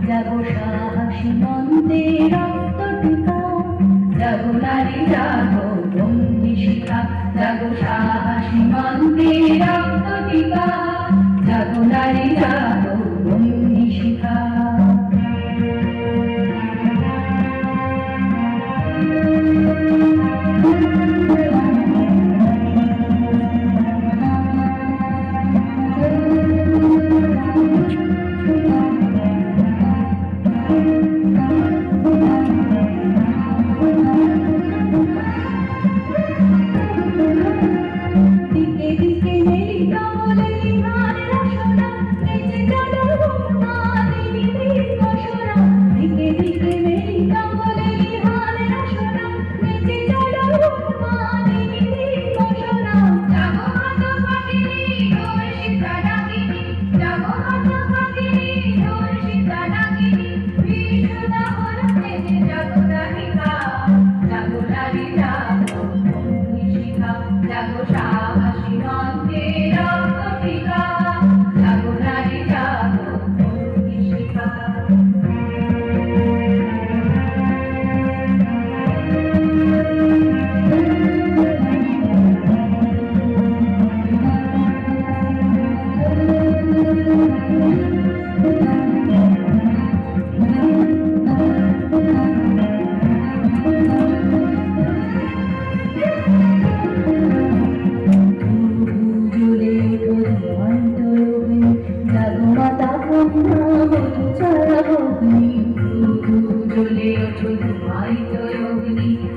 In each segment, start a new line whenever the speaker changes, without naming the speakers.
জাগো সাহসী মন্ত্রে রক্ত টিকা, জাগো নারী জাগো বন্দি শিখা, জাগো সাহসী মন্ত্রে রক্ত টিকা, জাগো নারী জাগো বন্দি শিখা।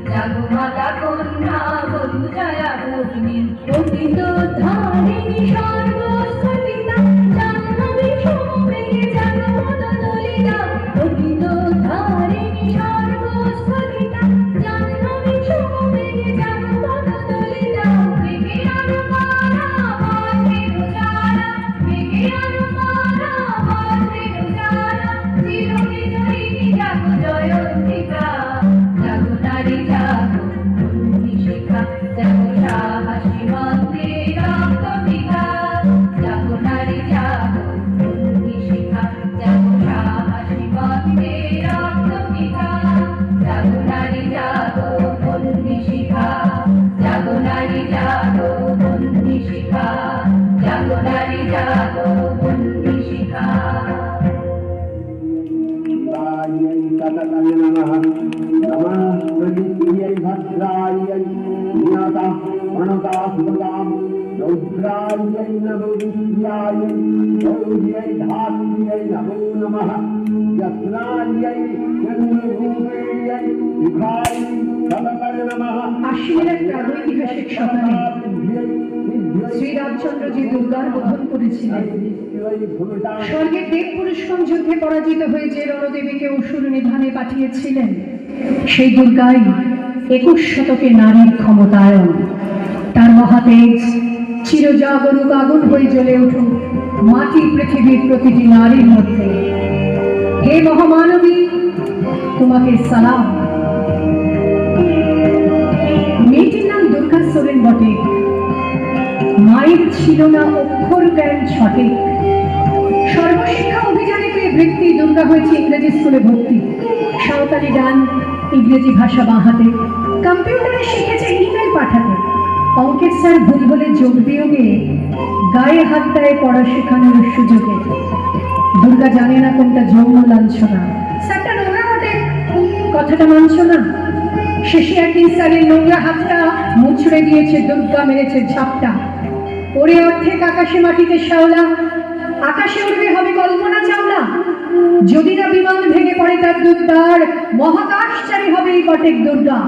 জাগো মাতা কন্যা বধূ জয়া ভগ্নী, পতিত ধারিণী সর্বস্থলিতা, জাহ্নবী সমবেগে জাগো মনোদলিতা, পতিত ধারিণী সর্বস্থলিতা, জাহ্নবী সমবেগে জাগো মনোদলিতা। মেঘে অনুমানা বজ্রের জ্বালা, মেঘে অনুমানা বজ্রের জ্বালা, চিরবিজয়িনী জাগো জয়ন্তিকা, জাগো নারী জাগো বন্দি শিখা, জাগো সাহসী মন্ত্রে রক্ত টিকা, জাগো নারী জাগো বন্দি শিখা, জাগো সাহসী মন্ত্রে রক্ত টিকা, জাগো নারী জাগো বন্দি শিখা, জাগো নারী জাগো বন্দি শিখা, জাগো নারী জাগো বন্দি শিখা।
नमस्कृतियै भद्रायै ज्ञाता प्रणता सुतां रौद्रायै नमो विद्यायै गौर्यै धात्र्यै नमो नमः यस्नायै चन्द्रभूमेयै शिखायै तदकर नमः।
আশ্বিনের প্রাগৈতিহাসিক সকালে শ্রীরামচন্দ্র যে দুর্গার বোধন করেছিলেন, স্বর্গের দেব পুরুষকম যুদ্ধে পরাজিত হয়ে যে রণদেবীকে অসুর নিধনে পাঠিয়েছিলেন, সেই দুর্গাই 21 শতকে নারীর ক্ষমতায়ন। তার মহাতেজ চিরজাগরুক আগুন হয়ে জ্বলে উঠুক মাটি পৃথিবীর প্রতিটি নারীর মধ্যে। হে মহামানবী, তোমাকে সালাম। মেয়েটির নাম দুর্গা সোরেন বটে, মায়ের ছিল না অক্ষর জ্ঞান সঠিক। সর্বশিক্ষা অভিযানে পেয়ে বৃত্তি দুর্গা হয়েছে ইংরেজি স্কুলে ভর্তি, সাঁওতালি গান, ইংরেজি ভাষা বাঁহাতে, কম্পিউটারে শিখেছে ইমেল পাঠাতে, অঙ্কের স্যার ভুল হলে যোগ বিয়োগে গায়ে হাত দেয় পড়া শেখানোর সুযোগে। দুর্গা জানে না কোনটা যৌন লাঞ্ছনা, স্যারটা নোংরা বটে, কথাটা মানছ না। শেষে একদিন স্যারের নোংরা হাতটা মুচড়ে দিয়েছে দুর্গা, মেরেছে ঝাপটা। ওরে অর্ধেক আকাশে মাটিতে শ্যাওলা, আকাশে উড়বে হবে কল্পনা চাওলা। যদি না বিমান ভেঙে পড়ে তার দুর্দার, মহাকাশচারী হবে এই কটেক দুর্গা।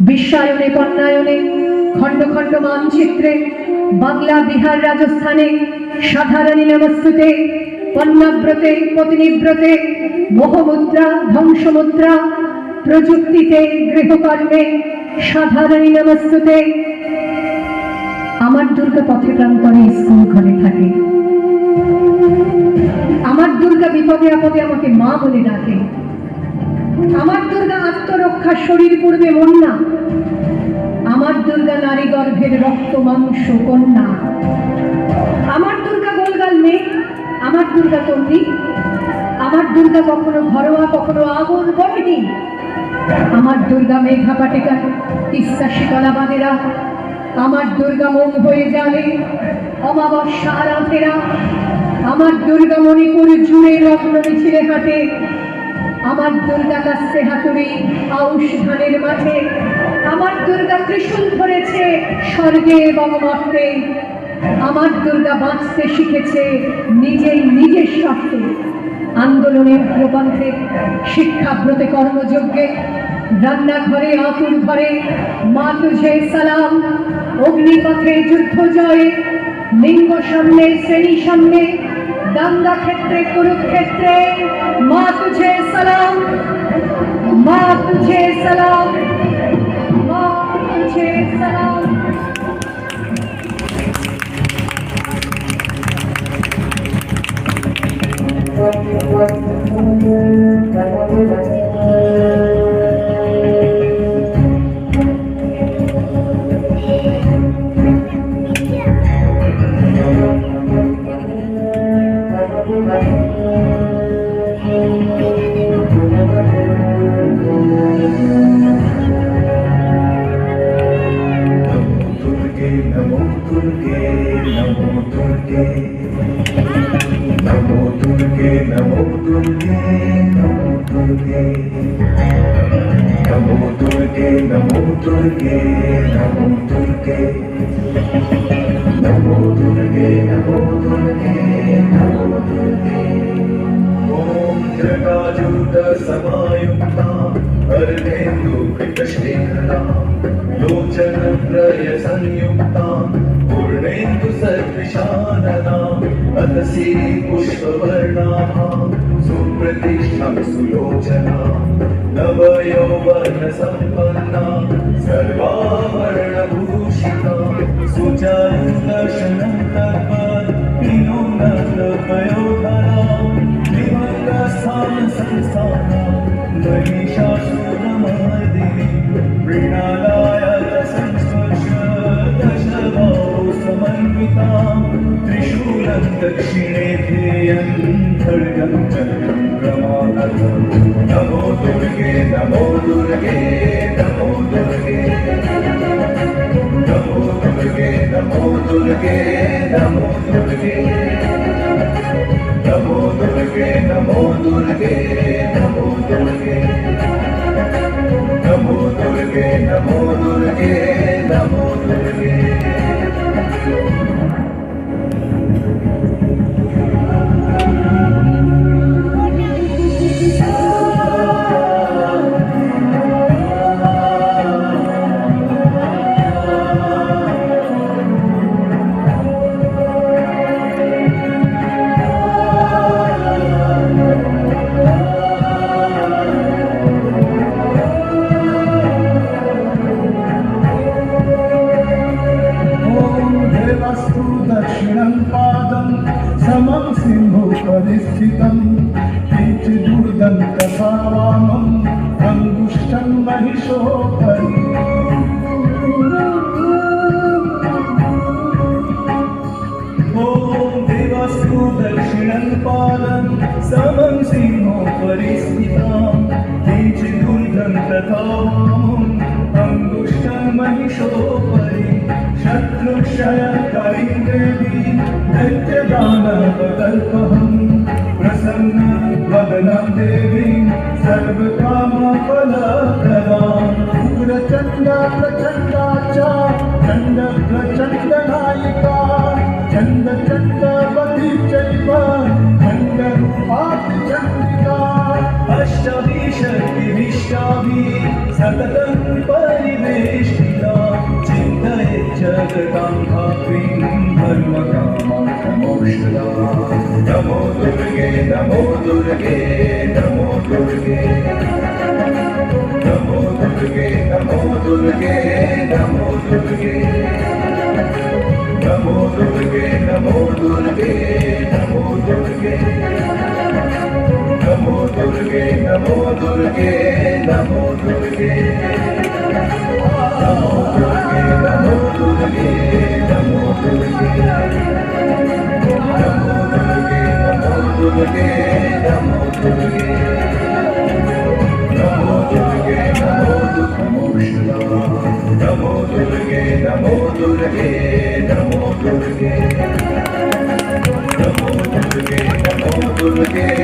বিশ্বায়নে কন্যায়নে খণ্ড খণ্ড মানচিত্রে, বাংলা বিহার রাজস্থানে সাধারণী নমস্তুতে, কন্যাব্রতে পত্নীব্রতে, মোহমুদ্রা ধ্বংসমুদ্রা, প্রযুক্তিতে গৃহকর্মে সাধারণী নমস্তুতে। আমার দুর্গা পথে প্রান্তরে স্কুল ঘরে থাকে, আমার দুর্গা বিপদে আপদে আমাকে মা বলে ডাকে। আমার দুর্গা আত্মরক্ষা শরীর পূর্বে মন্না, আমার দুর্গা নারী গর্ভের রক্ত মাংস কন্যা। আমার দুর্গা গোলগাল মেয়ে, আমার দুর্গা তন্নি, আমার দুর্গা কখনো ঘরোয়া কখনো আগুন বটেনি। আমার দুর্গা মেঘা পাটিকা তিস্তা শীতলা বাঁধেরা, আমার দুর্গা মন হয়ে জানে অমাবস্যা রাতেরা, আমার দুর্গা মণিপুর জুড়ে রত্ন মিছিলে হাটে, আমার দুর্গা কাস্তে হাতুড়ি আউশ ধানের মাঠে, আমার দুর্গা ত্রিশূল ধরেছে স্বর্গে এবং মর্তে, আমার দুর্গা বাঁচতে শিখেছে নিজেই নিজের স্বার্থে। আন্দোলনের প্রবন্ধে, শিক্ষাব্রতে, কর্মযজ্ঞে, রান্নাঘরে আতুর ঘরে মা তুঝে সালাম, অগ্নিপথে যুদ্ধ জয়ে, লিঙ্গ সামনে শ্রেণী সামনে, দাঙ্গা ক্ষেত্রে কুরুক্ষেত্রে মা তুঝে সালাম, মা তুঝে সালাম, মা তুঝে সালাম।
लोचनत्रय संयुक्ता पूर्णेन्दु सदृशानना अतसी पुष्पवर्णाभा सुप्रतिष्ठा सुलोचना नवयौवन सम्पन्ना सर्वाभरणभूषिता सुचारुदर्शनं तत्पयोधरा विमलस्थान संस्थाना महिषासुरमर्दिनी मृणालाय संस्पर्श दशबाहु समन्विता त्रिशूलं दक्षिणे ध्येयं खड्गं चक्रं प्रमादं नमो दुर्गे नमो दुर्गे नमो दुर्गे नमो दुर्गे नमो दुर्गे नमो दुर्गे नमो दुर्गे नमो दुर्गे नमो दुर्गे नमो दुर्गे नमो दुर्गे नमो दुर्गे समं सिंहोपरिस्थितं किञ्चिदूर्दन्तभावामं अङ्गुष्ठं महिषोपरि ॐ देवस्तु दक्षिणं पादं समं सिंहोपरिस्थितां किञ्चिदूर्दन्तभावामं अङ्गुष्ठं महिषोपरि शत्रुक्षयकारीं देवी दैत्यदानवकल्पहं प्रसन्न वदनं देवीं सर्वकामफलप्रदां उग्रचण्डा प्रचण्डा च चण्डप्रचण्डनायिका चण्डचण्डवती चैव चण्डरूपाति चण्डिका अष्टाभिशक्तिविष्टाभिः सततं परिवेष्टिता चिन्तये जगतां धात्रीं धर्मकामार्थमोक्षदा नमो दुर्गे नमो दुर्गे नमो दुर्गे नमो दुर्गे नमो दुर्गे नमो दुर्गे नमो दुर्गे नमो दुर्गे नमो दुर्गे नमो दुर्गे नमो दुर्गे नमो दुर्गे नमो दुर्गे नमो दुर्गे नमो दुर्गे नमो दुर्गे नमो दुर्गे दुर्गे नमो दुर्गे नमो दुर्गे नमो शिवा नमो दुर्गे नमो दुर्गे नमो दुर्गे नमो दुर्गे नमो दुर्गे